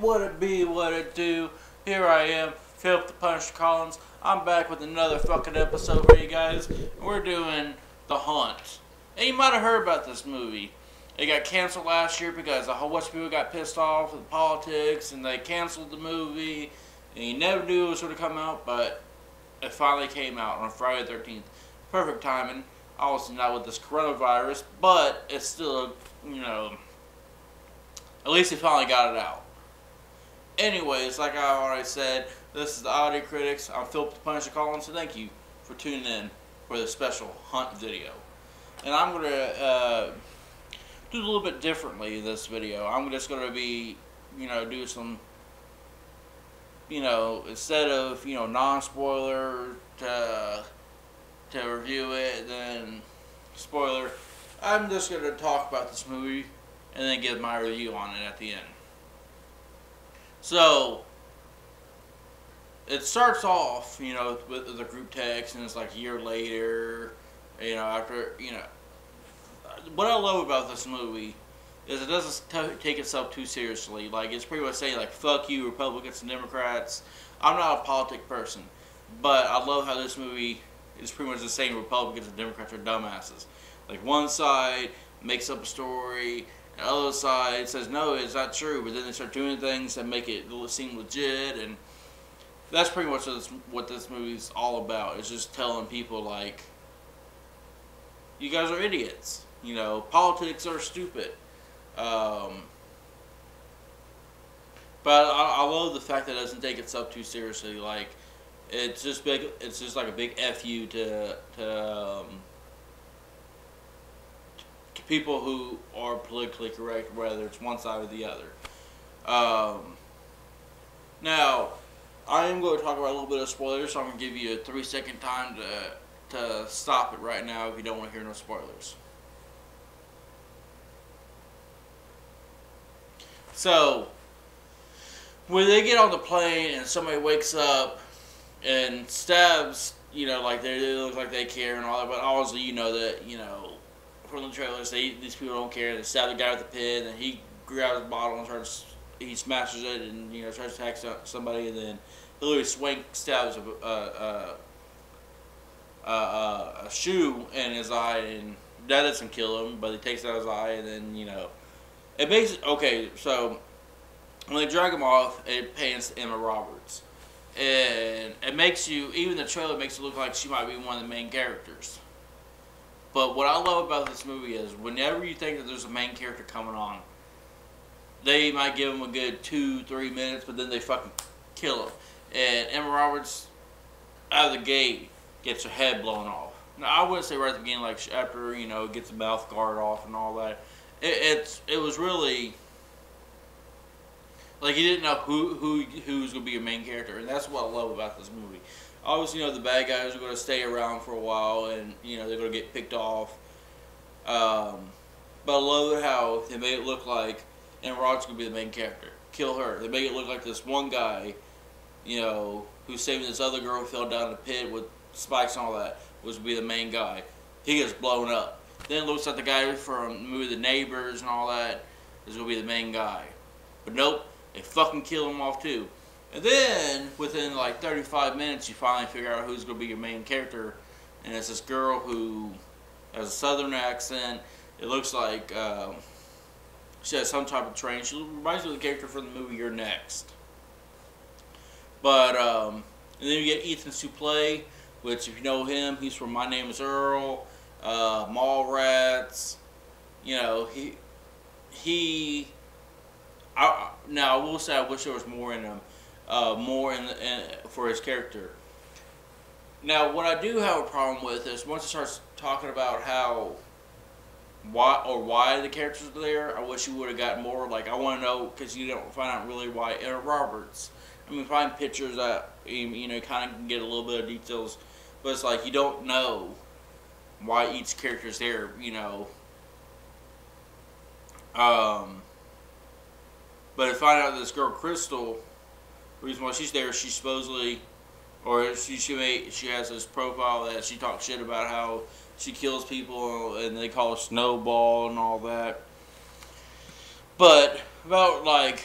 What it be, what it do. Here I am, Philip the Punisher Collins. I'm back with another fucking episode for you guys. We're doing The Hunt. And you might have heard about this movie. It got canceled last year because a whole bunch of people got pissed off with politics and they canceled the movie. And you never knew it was going to come out, but it finally came out on Friday the 13th. Perfect timing. Obviously not with this coronavirus, but it's still, at least they finally got it out. Anyways, like I already said, this is the Audio Critics. I'm Philip the Punisher Collins, so thank you for tuning in for this special Hunt video. And I'm going to do a little bit differently in this video. I'm just going to be, do some, instead of, non-spoiler to review it, then spoiler, I'm just going to talk about this movie and then give my review on it at the end. So, it starts off, with the group text, and it's like a year later, after, what I love about this movie is it doesn't take itself too seriously. Like, it's pretty much saying, like, fuck you, Republicans and Democrats. I'm not a politic person, but I love how this movie is pretty much the same. Republicans and Democrats are dumbasses. Like, one side makes up a story, the other side says, no, it's not true, but then they start doing things that make it seem legit, and that's pretty much what this movie's all about. It's just telling people, like, you guys are idiots. Politics are stupid. But I love the fact that it doesn't take itself too seriously. Like, it's just like a big fu to people who are politically correct, whether it's one side or the other. Now, I am going to talk about a little bit of spoilers, so I'm going to give you a 3-second time to stop it right now if you don't want to hear no spoilers. So, when they get on the plane and somebody wakes up and stabs, like they look like they care and all that, but obviously that, from the trailers, these people don't care. They stab the guy with the pin, and he grabs the bottle and he smashes it, and tries to attack somebody, and then Hilary Swank stabs a shoe in his eye, and that doesn't kill him, but he takes out his eye, and then it makes it okay. So when they drag him off, it pans to Emma Roberts, and it makes even the trailer makes it look like she might be one of the main characters. But what I love about this movie is whenever you think that there's a main character coming on, they might give him a good 2-3 minutes, but then they fucking kill him. And Emma Roberts, out of the gate, gets her head blown off. Now, I wouldn't say right at the beginning, like after, gets the mouth guard off and all that. It was really, like, you didn't know who was going to be your main character. And that's what I love about this movie. Obviously, the bad guys are going to stay around for a while, and, they're going to get picked off. But I love how they made it look like Emma Roberts is going to be the main character. Kill her. They make it look like this one guy, who's saving this other girl who fell down the pit with spikes and all that, was to be the main guy. He gets blown up. Then it looks like the guy from the movie The Neighbors and all that is going to be the main guy. But nope, they fucking kill him off too. And then, within like 35 minutes, you finally figure out who's going to be your main character. And it's this girl who has a southern accent. It looks like she has some type of training. She reminds me of the character from the movie You're Next. But, and then you get Ethan Suplee, which if you know him, he's from My Name is Earl, Mallrats. Now, I will say I wish there was more in him. For his character. Now, what I do have a problem with is once it starts talking about why the characters are there, I wish you would have got more. Like, I want to know, because you don't find out really why Emma Roberts. Find pictures that kind of can get a little bit of details, but it's like you don't know why each character's there. But to find out this girl Crystal, the reason why she's there, she supposedly, or she has this profile that she talks shit about how she kills people and they call her Snowball and all that. But about like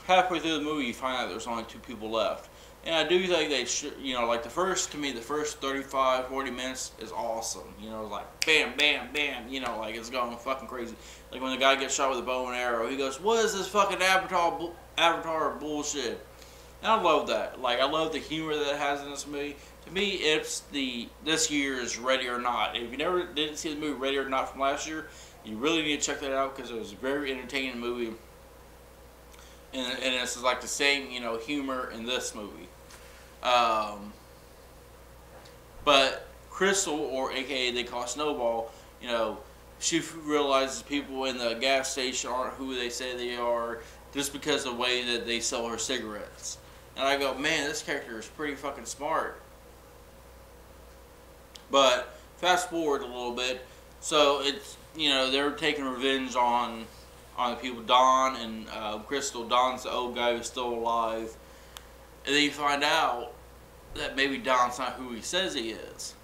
halfway through the movie, you find out there's only 2 people left. And I do think they should, you know, like the first 35, 40 minutes is awesome. You know, like bam, bam, bam, you know, like it's going fucking crazy. Like when the guy gets shot with a bow and arrow, he goes, "What is this fucking Avatar bullshit?" And I love that. Like, I love the humor that it has in this movie. To me, it's this year's Ready or Not. If you never didn't see the movie Ready or Not from last year, you really need to check that out because it was a very entertaining movie. And it's like the same, you know, humor in this movie. But Crystal, or AKA they call Snowball, you know, she realizes people in the gas station aren't who they say they are just because of the way that they sell her cigarettes. And I go, man, this character is pretty fucking smart. But fast forward a little bit, so it's, you know, they're taking revenge on the people, Don and Crystal. Don's the old guy who's still alive, and then you find out that maybe Don's not who he says he is.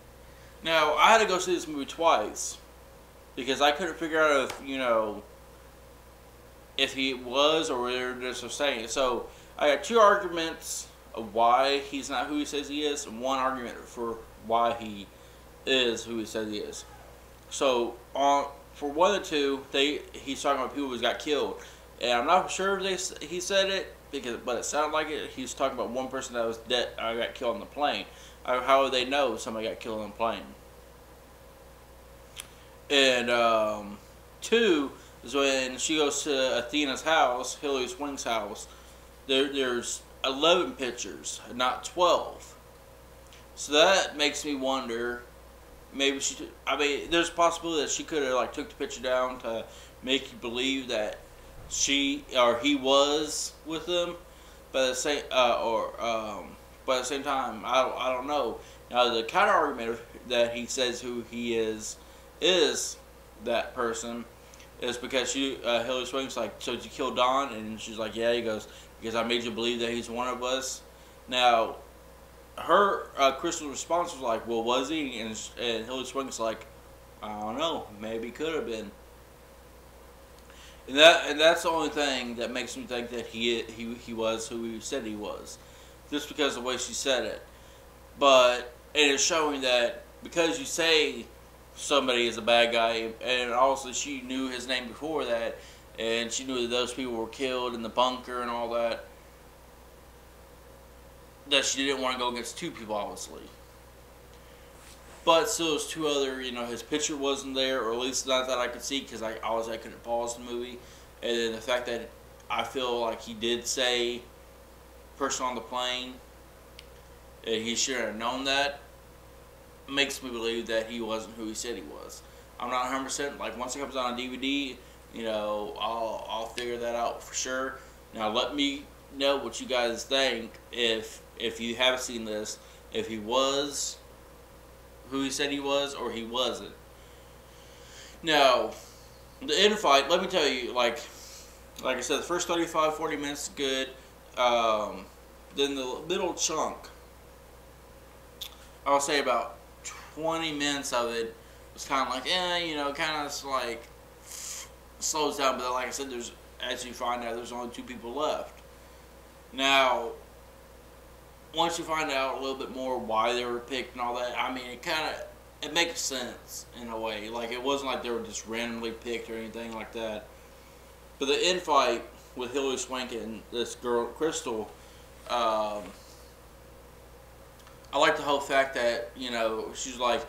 Now, I had to go see this movie twice because I couldn't figure out if, you know, if he was or they're just saying. So I got 2 arguments of why he's not who he says he is, and 1 argument for why he is who he says he is. So for 1 and 2, he's talking about people who got killed, and I'm not sure if he said it but it sounded like it. He's talking about 1 person that was dead, got killed on the plane. How would they know somebody got killed on the plane? And 2 is when she goes to Athena's house, Hilary Swank's house. There's 11 pictures, not 12. So that makes me wonder. Maybe there's a possibility that she could have like took the picture down to make you believe that she or he was with them, but at the same but at the same time, I don't know. Now the counter argument that he says who he is that person is because Hilary Swank's like, so did you kill Don? And she's like, yeah. He goes, because I made you believe that he's one of us. Now, her Crystal's response was like, well, was he? And Hilary Swank's like, I don't know, maybe could have been. And that's the only thing that makes me think that he was who he said he was, just because of the way she said it. But it is showing that because you say somebody is a bad guy, and also she knew his name before that, and she knew that those people were killed in the bunker and all that, that she didn't want to go against 2 people, obviously. But still, there's 2 other, you know, his picture wasn't there, or at least not that I could see, because I couldn't pause the movie. And then the fact that I feel like he did say person on the plane, and he should have known that, makes me believe that he wasn't who he said he was. I'm not 100%, like once it comes out on DVD, you know, I'll figure that out for sure. Now let me know what you guys think if you haven't seen this, if he was who he said he was or he wasn't. Now, the end fight, let me tell you, like I said, the first 35, 40 minutes is good. Then the middle chunk, I'll say about 20 minutes of it was kind of like, you know, kind of like slows down. But like I said, as you find out, there's only 2 people left. Now, once you find out a little bit more why they were picked and all that, I mean, it makes sense in a way. Like, it wasn't like they were just randomly picked or anything like that. But the end fight with Hilary Swank and this girl, Crystal, I like the whole fact that, you know, she's like,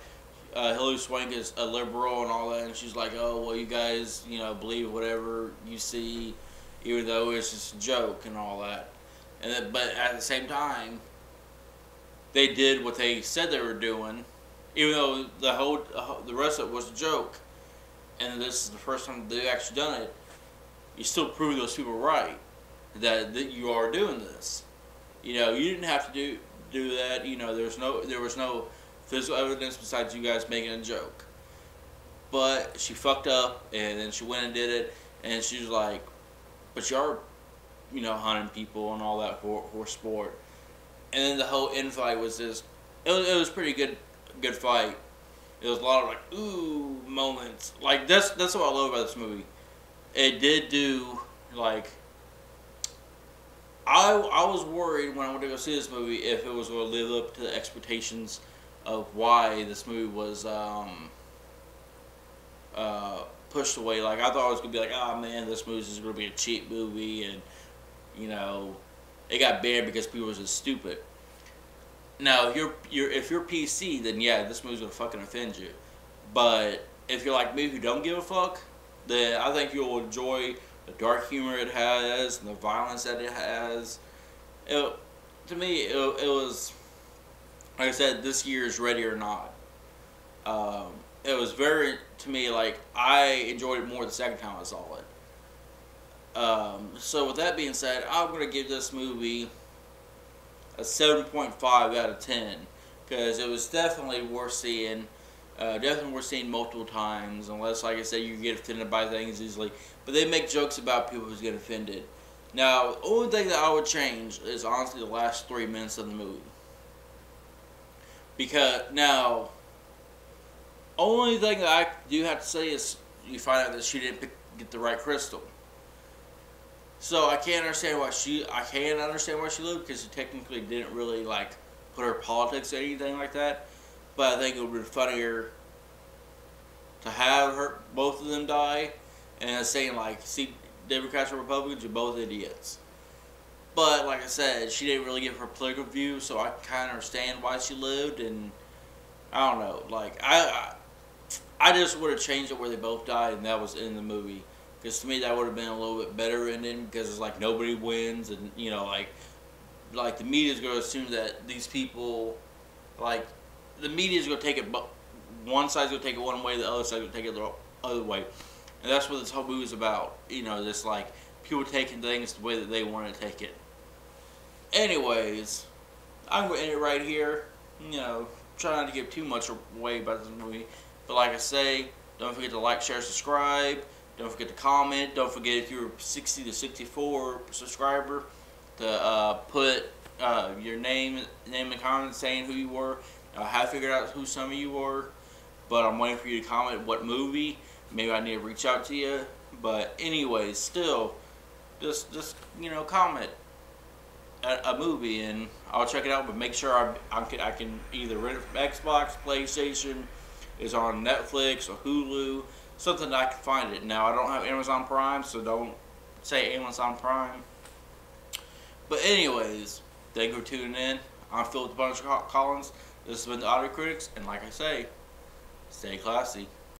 Hilary Swank is a liberal and all that, and she's like, oh, well, you guys, you know, believe whatever you see, even though it's just a joke and all that. And then, but at the same time, they did what they said they were doing, even though the rest of it was a joke, and this is the first time they've actually done it. You still prove those people right that you are doing this. You know, you didn't have to do that. You know, there was no physical evidence besides you guys making a joke. But she fucked up, and then she went and did it, and she was like, "But you are, you know, hunting people and all that for sport." And then the whole infight was just, it was pretty good fight. It was a lot of like ooh moments. Like that's what I love about this movie. It did do like I was worried when I went to go see this movie if it was going to live up to the expectations of why this movie was pushed away. Like, I thought it was going to be like, oh man, this movie is going to be a cheap movie, and you know, it got banned because people were just stupid. Now, if you're PC, then yeah, this movie's going to fucking offend you. But if you're like me who don't give a fuck, then I think you'll enjoy the dark humor it has and the violence that it has. To me, it was, like I said, this year's Ready or Not. It was very, to me, like, I enjoyed it more the second time I saw it. So with that being said, I'm going to give this movie a 7.5 out of 10. Because it was definitely worth seeing. Definitely worth seeing multiple times, unless, like I said, you get offended by things easily. But they make jokes about people who get offended. Now, the only thing that I would change is honestly the last 3 minutes of the movie. Because, now, only thing that I do have to say is you find out that she didn't get the right crystal. So I can't understand why she lived, because she technically didn't really, like, put her politics or anything like that. But I think it would be funnier to have both of them die, and saying like, see, Democrats and Republicans are both idiots. But like I said, she didn't really give her political view, so I kind of understand why she lived. And I don't know, like I just would have changed it where they both died, and that was in the movie. Because to me, that would have been a little bit better ending. Because it's like nobody wins, and you know, like the media's going to assume that these people, like, the media's going to take it, but one side's going to take it one way, the other side's going to take it the other way. And that's what this whole movie is about. You know, just like people taking things the way that they want to take it. Anyways, I'm going to end it right here. You know, try not to give too much away about this movie. But like I say, don't forget to like, share, subscribe. Don't forget to comment. Don't forget, if you're 60 to 64 subscriber, to put your name in the comments saying who you were. I have figured out who some of you were, but I'm waiting for you to comment what movie. Maybe I need to reach out to you. But anyways, still, just you know, comment a movie and I'll check it out. But make sure I can either rent it from Xbox, PlayStation, it's on Netflix or Hulu, something that I can find it. Now I don't have Amazon Prime, so don't say Amazon Prime. But anyways, thank you for tuning in. I'm Philip the Punisher Collins. This has been the Audio Critics, and like I say, stay classy.